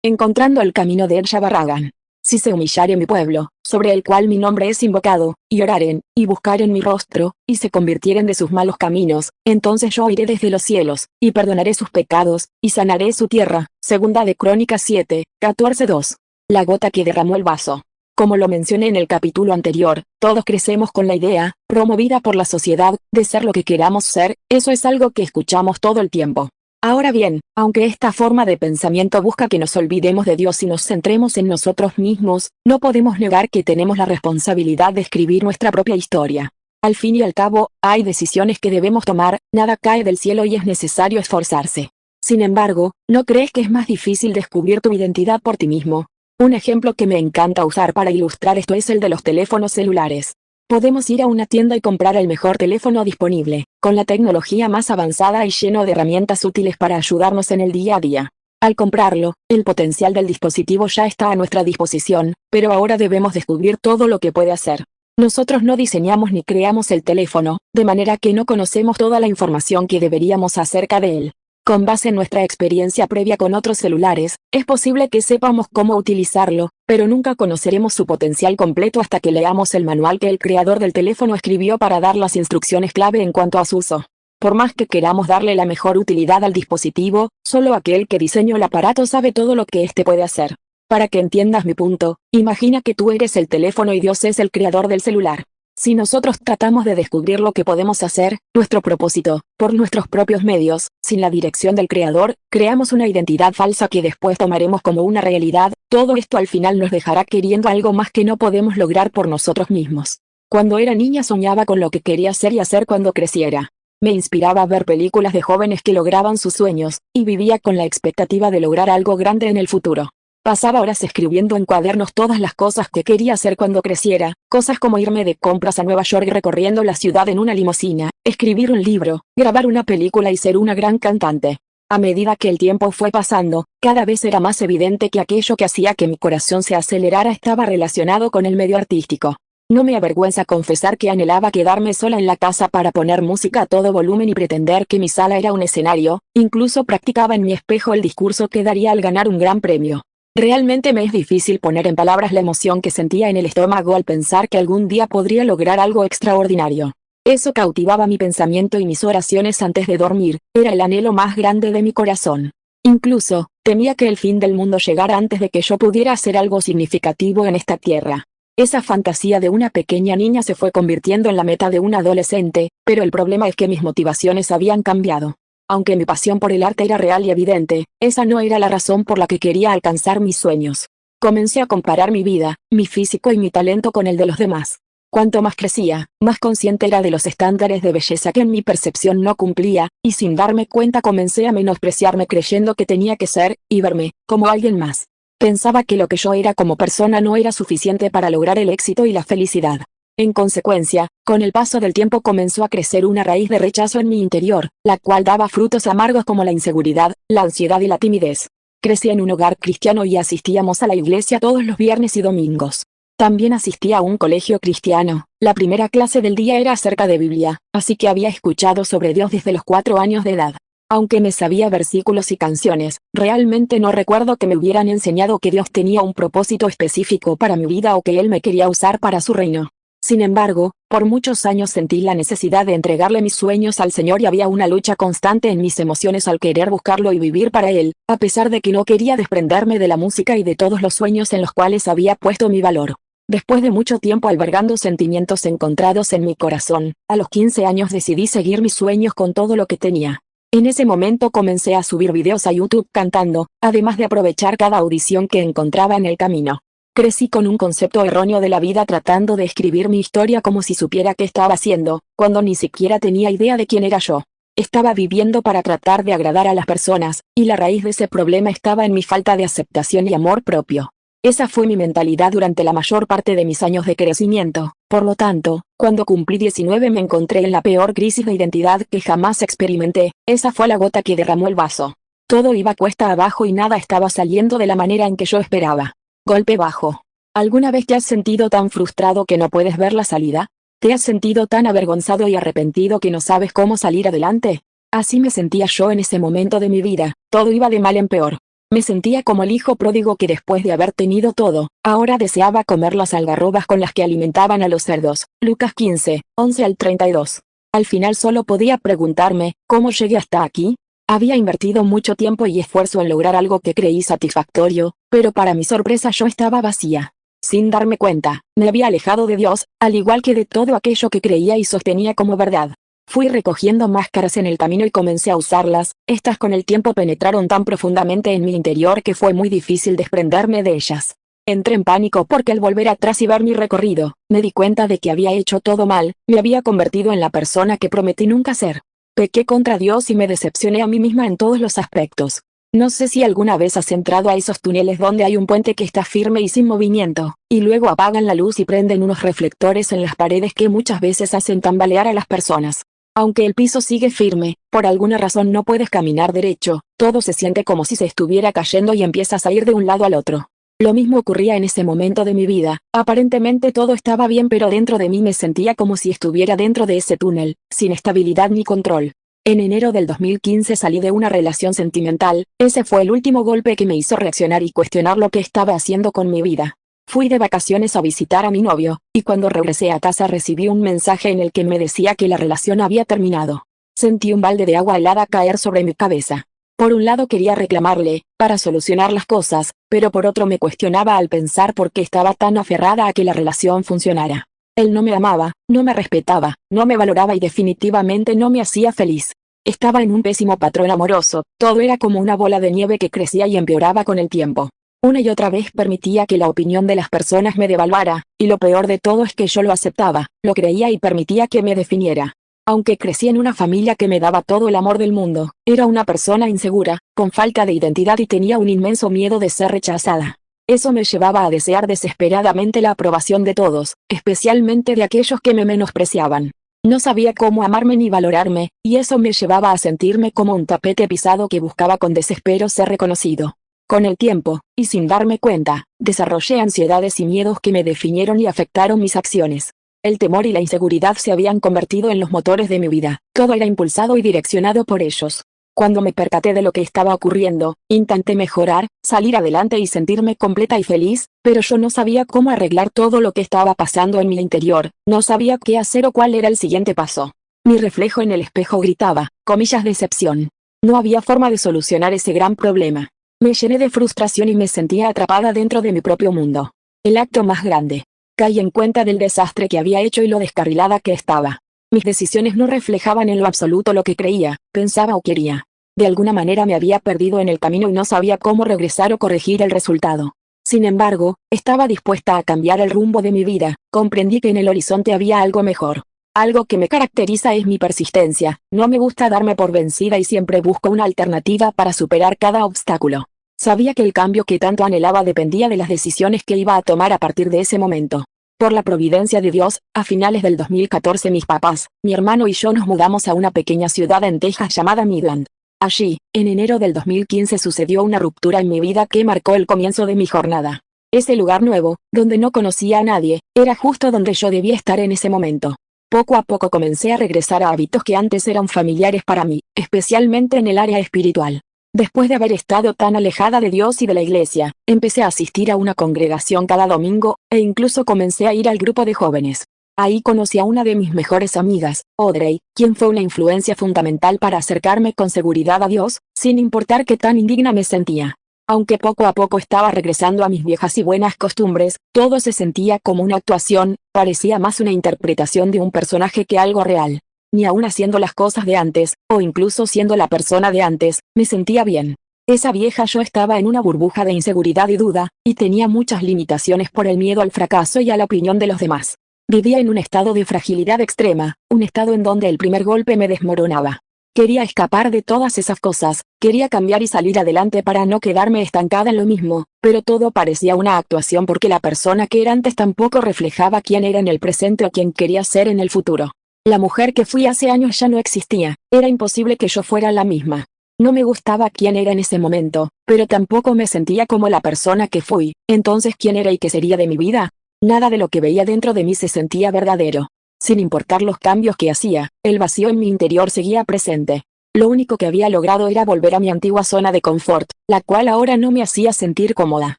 Encontrando el camino de Elsa Barragan. Si se humillare mi pueblo, sobre el cual mi nombre es invocado, y oraren, y buscaren mi rostro, y se convirtieren de sus malos caminos, entonces yo oiré desde los cielos, y perdonaré sus pecados, y sanaré su tierra. Segunda de Crónicas 7, 14:2. La gota que derramó el vaso. Como lo mencioné en el capítulo anterior, todos crecemos con la idea, promovida por la sociedad, de ser lo que queramos ser. Eso es algo que escuchamos todo el tiempo. Ahora bien, aunque esta forma de pensamiento busca que nos olvidemos de Dios y nos centremos en nosotros mismos, no podemos negar que tenemos la responsabilidad de escribir nuestra propia historia. Al fin y al cabo, hay decisiones que debemos tomar, nada cae del cielo y es necesario esforzarse. Sin embargo, ¿no crees que es más difícil descubrir tu identidad por ti mismo? Un ejemplo que me encanta usar para ilustrar esto es el de los teléfonos celulares. Podemos ir a una tienda y comprar el mejor teléfono disponible, con la tecnología más avanzada y lleno de herramientas útiles para ayudarnos en el día a día. Al comprarlo, el potencial del dispositivo ya está a nuestra disposición, pero ahora debemos descubrir todo lo que puede hacer. Nosotros no diseñamos ni creamos el teléfono, de manera que no conocemos toda la información que deberíamos acerca de él. Con base en nuestra experiencia previa con otros celulares, es posible que sepamos cómo utilizarlo, pero nunca conoceremos su potencial completo hasta que leamos el manual que el creador del teléfono escribió para dar las instrucciones clave en cuanto a su uso. Por más que queramos darle la mejor utilidad al dispositivo, solo aquel que diseñó el aparato sabe todo lo que éste puede hacer. Para que entiendas mi punto, imagina que tú eres el teléfono y Dios es el creador del celular. Si nosotros tratamos de descubrir lo que podemos hacer, nuestro propósito, por nuestros propios medios, sin la dirección del creador, creamos una identidad falsa que después tomaremos como una realidad. Todo esto al final nos dejará queriendo algo más que no podemos lograr por nosotros mismos. Cuando era niña soñaba con lo que quería ser y hacer cuando creciera. Me inspiraba a ver películas de jóvenes que lograban sus sueños, y vivía con la expectativa de lograr algo grande en el futuro. Pasaba horas escribiendo en cuadernos todas las cosas que quería hacer cuando creciera, cosas como irme de compras a Nueva York recorriendo la ciudad en una limusina, escribir un libro, grabar una película y ser una gran cantante. A medida que el tiempo fue pasando, cada vez era más evidente que aquello que hacía que mi corazón se acelerara estaba relacionado con el medio artístico. No me avergüenza confesar que anhelaba quedarme sola en la casa para poner música a todo volumen y pretender que mi sala era un escenario. Incluso practicaba en mi espejo el discurso que daría al ganar un gran premio. Realmente me es difícil poner en palabras la emoción que sentía en el estómago al pensar que algún día podría lograr algo extraordinario. Eso cautivaba mi pensamiento y mis oraciones antes de dormir, era el anhelo más grande de mi corazón. Incluso, temía que el fin del mundo llegara antes de que yo pudiera hacer algo significativo en esta tierra. Esa fantasía de una pequeña niña se fue convirtiendo en la meta de un adolescente, pero el problema es que mis motivaciones habían cambiado. Aunque mi pasión por el arte era real y evidente, esa no era la razón por la que quería alcanzar mis sueños. Comencé a comparar mi vida, mi físico y mi talento con el de los demás. Cuanto más crecía, más consciente era de los estándares de belleza que en mi percepción no cumplía, y sin darme cuenta comencé a menospreciarme creyendo que tenía que ser, y verme, como alguien más. Pensaba que lo que yo era como persona no era suficiente para lograr el éxito y la felicidad. En consecuencia, con el paso del tiempo comenzó a crecer una raíz de rechazo en mi interior, la cual daba frutos amargos como la inseguridad, la ansiedad y la timidez. Crecí en un hogar cristiano y asistíamos a la iglesia todos los viernes y domingos. También asistía a un colegio cristiano. La primera clase del día era acerca de Biblia, así que había escuchado sobre Dios desde los 4 años de edad. Aunque me sabía versículos y canciones, realmente no recuerdo que me hubieran enseñado que Dios tenía un propósito específico para mi vida o que Él me quería usar para su reino. Sin embargo, por muchos años sentí la necesidad de entregarle mis sueños al Señor y había una lucha constante en mis emociones al querer buscarlo y vivir para Él, a pesar de que no quería desprenderme de la música y de todos los sueños en los cuales había puesto mi valor. Después de mucho tiempo albergando sentimientos encontrados en mi corazón, a los 15 años decidí seguir mis sueños con todo lo que tenía. En ese momento comencé a subir videos a YouTube cantando, además de aprovechar cada audición que encontraba en el camino. Crecí con un concepto erróneo de la vida tratando de escribir mi historia como si supiera qué estaba haciendo, cuando ni siquiera tenía idea de quién era yo. Estaba viviendo para tratar de agradar a las personas, y la raíz de ese problema estaba en mi falta de aceptación y amor propio. Esa fue mi mentalidad durante la mayor parte de mis años de crecimiento. Por lo tanto, cuando cumplí 19 me encontré en la peor crisis de identidad que jamás experimenté. Esa fue la gota que derramó el vaso. Todo iba cuesta abajo y nada estaba saliendo de la manera en que yo esperaba. Golpe bajo. ¿Alguna vez te has sentido tan frustrado que no puedes ver la salida? ¿Te has sentido tan avergonzado y arrepentido que no sabes cómo salir adelante? Así me sentía yo en ese momento de mi vida, todo iba de mal en peor. Me sentía como el hijo pródigo que después de haber tenido todo, ahora deseaba comer las algarrobas con las que alimentaban a los cerdos. Lucas 15, 11 al 32. Al final solo podía preguntarme, ¿cómo llegué hasta aquí? Había invertido mucho tiempo y esfuerzo en lograr algo que creí satisfactorio, pero para mi sorpresa yo estaba vacía. Sin darme cuenta, me había alejado de Dios, al igual que de todo aquello que creía y sostenía como verdad. Fui recogiendo máscaras en el camino y comencé a usarlas. Estas con el tiempo penetraron tan profundamente en mi interior que fue muy difícil desprenderme de ellas. Entré en pánico porque al volver atrás y ver mi recorrido, me di cuenta de que había hecho todo mal, me había convertido en la persona que prometí nunca ser. Pequé contra Dios y me decepcioné a mí misma en todos los aspectos. No sé si alguna vez has entrado a esos túneles donde hay un puente que está firme y sin movimiento, y luego apagan la luz y prenden unos reflectores en las paredes que muchas veces hacen tambalear a las personas. Aunque el piso sigue firme, por alguna razón no puedes caminar derecho, todo se siente como si se estuviera cayendo y empiezas a ir de un lado al otro. Lo mismo ocurría en ese momento de mi vida, aparentemente todo estaba bien pero dentro de mí me sentía como si estuviera dentro de ese túnel, sin estabilidad ni control. En enero del 2015 salí de una relación sentimental, ese fue el último golpe que me hizo reaccionar y cuestionar lo que estaba haciendo con mi vida. Fui de vacaciones a visitar a mi novio, y cuando regresé a casa recibí un mensaje en el que me decía que la relación había terminado. Sentí un balde de agua helada caer sobre mi cabeza. Por un lado quería reclamarle, para solucionar las cosas, pero por otro me cuestionaba al pensar por qué estaba tan aferrada a que la relación funcionara. Él no me amaba, no me respetaba, no me valoraba y definitivamente no me hacía feliz. Estaba en un pésimo patrón amoroso, todo era como una bola de nieve que crecía y empeoraba con el tiempo. Una y otra vez permitía que la opinión de las personas me devaluara, y lo peor de todo es que yo lo aceptaba, lo creía y permitía que me definiera. Aunque crecí en una familia que me daba todo el amor del mundo, era una persona insegura, con falta de identidad y tenía un inmenso miedo de ser rechazada. Eso me llevaba a desear desesperadamente la aprobación de todos, especialmente de aquellos que me menospreciaban. No sabía cómo amarme ni valorarme, y eso me llevaba a sentirme como un tapete pisado que buscaba con desespero ser reconocido. Con el tiempo, y sin darme cuenta, desarrollé ansiedades y miedos que me definieron y afectaron mis acciones. El temor y la inseguridad se habían convertido en los motores de mi vida, todo era impulsado y direccionado por ellos. Cuando me percaté de lo que estaba ocurriendo, intenté mejorar, salir adelante y sentirme completa y feliz, pero yo no sabía cómo arreglar todo lo que estaba pasando en mi interior, no sabía qué hacer o cuál era el siguiente paso. Mi reflejo en el espejo gritaba, comillas, decepción. No había forma de solucionar ese gran problema. Me llené de frustración y me sentía atrapada dentro de mi propio mundo. El acto más grande. Caí en cuenta del desastre que había hecho y lo descarrilada que estaba. Mis decisiones no reflejaban en lo absoluto lo que creía, pensaba o quería. De alguna manera me había perdido en el camino y no sabía cómo regresar o corregir el resultado. Sin embargo, estaba dispuesta a cambiar el rumbo de mi vida, comprendí que en el horizonte había algo mejor. Algo que me caracteriza es mi persistencia, no me gusta darme por vencida y siempre busco una alternativa para superar cada obstáculo. Sabía que el cambio que tanto anhelaba dependía de las decisiones que iba a tomar a partir de ese momento. Por la providencia de Dios, a finales del 2014 mis papás, mi hermano y yo nos mudamos a una pequeña ciudad en Texas llamada Midland. Allí, en enero del 2015 sucedió una ruptura en mi vida que marcó el comienzo de mi jornada. Ese lugar nuevo, donde no conocía a nadie, era justo donde yo debía estar en ese momento. Poco a poco comencé a regresar a hábitos que antes eran familiares para mí, especialmente en el área espiritual. Después de haber estado tan alejada de Dios y de la iglesia, empecé a asistir a una congregación cada domingo, e incluso comencé a ir al grupo de jóvenes. Ahí conocí a una de mis mejores amigas, Audrey, quien fue una influencia fundamental para acercarme con seguridad a Dios, sin importar qué tan indigna me sentía. Aunque poco a poco estaba regresando a mis viejas y buenas costumbres, todo se sentía como una actuación, parecía más una interpretación de un personaje que algo real. Ni aun haciendo las cosas de antes, o incluso siendo la persona de antes, me sentía bien. Esa vieja yo estaba en una burbuja de inseguridad y duda, y tenía muchas limitaciones por el miedo al fracaso y a la opinión de los demás. Vivía en un estado de fragilidad extrema, un estado en donde el primer golpe me desmoronaba. Quería escapar de todas esas cosas, quería cambiar y salir adelante para no quedarme estancada en lo mismo, pero todo parecía una actuación porque la persona que era antes tampoco reflejaba quién era en el presente o quién quería ser en el futuro. La mujer que fui hace años ya no existía, era imposible que yo fuera la misma. No me gustaba quién era en ese momento, pero tampoco me sentía como la persona que fui, entonces ¿quién era y qué sería de mi vida? Nada de lo que veía dentro de mí se sentía verdadero. Sin importar los cambios que hacía, el vacío en mi interior seguía presente. Lo único que había logrado era volver a mi antigua zona de confort, la cual ahora no me hacía sentir cómoda.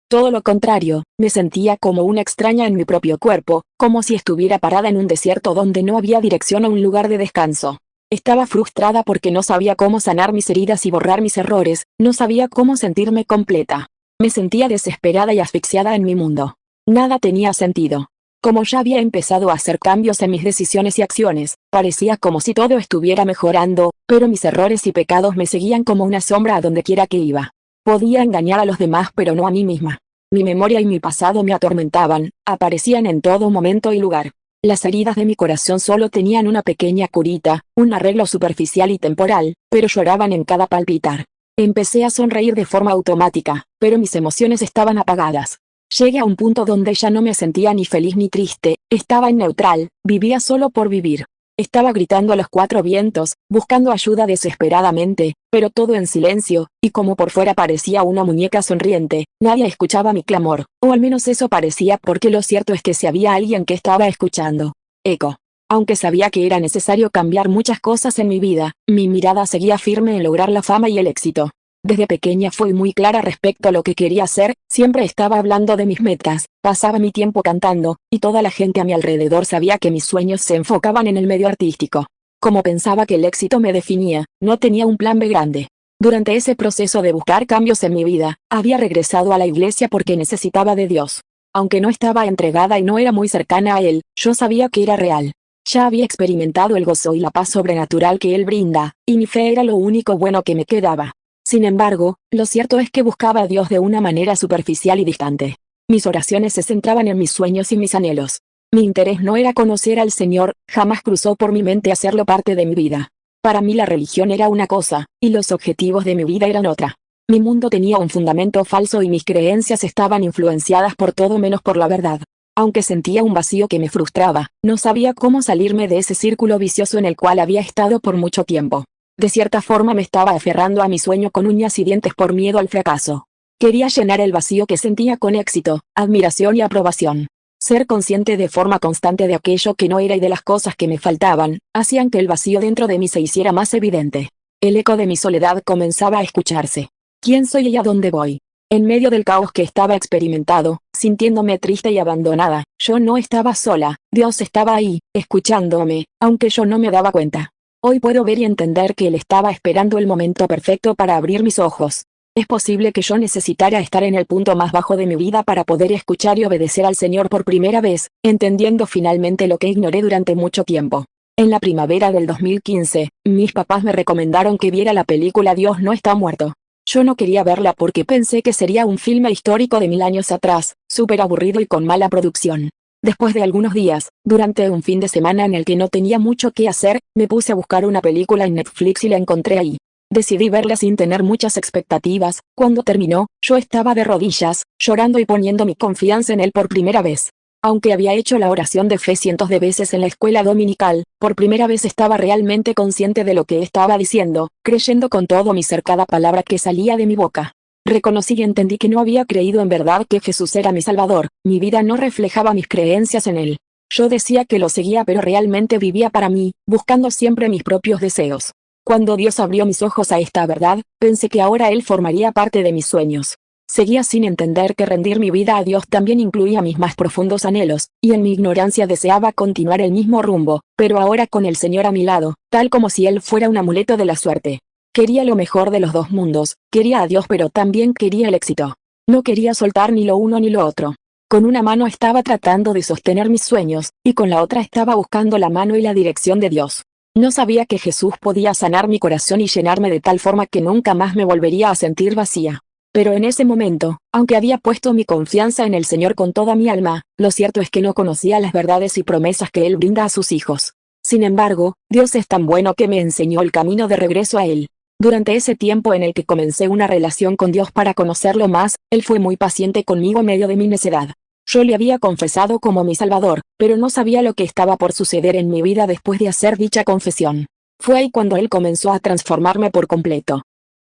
Todo lo contrario, me sentía como una extraña en mi propio cuerpo, como si estuviera parada en un desierto donde no había dirección o un lugar de descanso. Estaba frustrada porque no sabía cómo sanar mis heridas y borrar mis errores, no sabía cómo sentirme completa. Me sentía desesperada y asfixiada en mi mundo. Nada tenía sentido. Como ya había empezado a hacer cambios en mis decisiones y acciones, parecía como si todo estuviera mejorando, pero mis errores y pecados me seguían como una sombra a donde quiera que iba. Podía engañar a los demás pero no a mí misma. Mi memoria y mi pasado me atormentaban, aparecían en todo momento y lugar. Las heridas de mi corazón solo tenían una pequeña curita, un arreglo superficial y temporal, pero lloraban en cada palpitar. Empecé a sonreír de forma automática, pero mis emociones estaban apagadas. Llegué a un punto donde ya no me sentía ni feliz ni triste, estaba en neutral, vivía solo por vivir. Estaba gritando a los cuatro vientos, buscando ayuda desesperadamente, pero todo en silencio, y como por fuera parecía una muñeca sonriente, nadie escuchaba mi clamor, o al menos eso parecía porque lo cierto es que si había alguien que estaba escuchando. Eco. Aunque sabía que era necesario cambiar muchas cosas en mi vida, mi mirada seguía firme en lograr la fama y el éxito. Desde pequeña fui muy clara respecto a lo que quería hacer, siempre estaba hablando de mis metas, pasaba mi tiempo cantando, y toda la gente a mi alrededor sabía que mis sueños se enfocaban en el medio artístico. Como pensaba que el éxito me definía, no tenía un plan B grande. Durante ese proceso de buscar cambios en mi vida, había regresado a la iglesia porque necesitaba de Dios. Aunque no estaba entregada y no era muy cercana a Él, yo sabía que era real. Ya había experimentado el gozo y la paz sobrenatural que Él brinda, y mi fe era lo único bueno que me quedaba. Sin embargo, lo cierto es que buscaba a Dios de una manera superficial y distante. Mis oraciones se centraban en mis sueños y mis anhelos. Mi interés no era conocer al Señor, jamás cruzó por mi mente hacerlo parte de mi vida. Para mí la religión era una cosa, y los objetivos de mi vida eran otra. Mi mundo tenía un fundamento falso y mis creencias estaban influenciadas por todo menos por la verdad. Aunque sentía un vacío que me frustraba, no sabía cómo salirme de ese círculo vicioso en el cual había estado por mucho tiempo. De cierta forma me estaba aferrando a mi sueño con uñas y dientes por miedo al fracaso. Quería llenar el vacío que sentía con éxito, admiración y aprobación. Ser consciente de forma constante de aquello que no era y de las cosas que me faltaban, hacían que el vacío dentro de mí se hiciera más evidente. El eco de mi soledad comenzaba a escucharse. ¿Quién soy y a dónde voy? En medio del caos que estaba experimentado, sintiéndome triste y abandonada, yo no estaba sola, Dios estaba ahí, escuchándome, aunque yo no me daba cuenta. Hoy puedo ver y entender que Él estaba esperando el momento perfecto para abrir mis ojos. Es posible que yo necesitara estar en el punto más bajo de mi vida para poder escuchar y obedecer al Señor por primera vez, entendiendo finalmente lo que ignoré durante mucho tiempo. En la primavera del 2015, mis papás me recomendaron que viera la película Dios no está muerto. Yo no quería verla porque pensé que sería un filme histórico de 1000 años atrás, súper aburrido y con mala producción. Después de algunos días, durante un fin de semana en el que no tenía mucho que hacer, me puse a buscar una película en Netflix y la encontré ahí. Decidí verla sin tener muchas expectativas. Cuando terminó, yo estaba de rodillas, llorando y poniendo mi confianza en Él por primera vez. Aunque había hecho la oración de fe cientos de veces en la escuela dominical, por primera vez estaba realmente consciente de lo que estaba diciendo, creyendo con todo mi ser cada palabra que salía de mi boca. Reconocí y entendí que no había creído en verdad que Jesús era mi Salvador, mi vida no reflejaba mis creencias en Él. Yo decía que lo seguía pero realmente vivía para mí, buscando siempre mis propios deseos. Cuando Dios abrió mis ojos a esta verdad, pensé que ahora Él formaría parte de mis sueños. Seguía sin entender que rendir mi vida a Dios también incluía mis más profundos anhelos, y en mi ignorancia deseaba continuar el mismo rumbo, pero ahora con el Señor a mi lado, tal como si Él fuera un amuleto de la suerte. Quería lo mejor de los dos mundos, quería a Dios pero también quería el éxito. No quería soltar ni lo uno ni lo otro. Con una mano estaba tratando de sostener mis sueños, y con la otra estaba buscando la mano y la dirección de Dios. No sabía que Jesús podía sanar mi corazón y llenarme de tal forma que nunca más me volvería a sentir vacía. Pero en ese momento, aunque había puesto mi confianza en el Señor con toda mi alma, lo cierto es que no conocía las verdades y promesas que Él brinda a sus hijos. Sin embargo, Dios es tan bueno que me enseñó el camino de regreso a Él. Durante ese tiempo en el que comencé una relación con Dios para conocerlo más, Él fue muy paciente conmigo en medio de mi necedad. Yo le había confesado como mi Salvador, pero no sabía lo que estaba por suceder en mi vida después de hacer dicha confesión. Fue ahí cuando Él comenzó a transformarme por completo.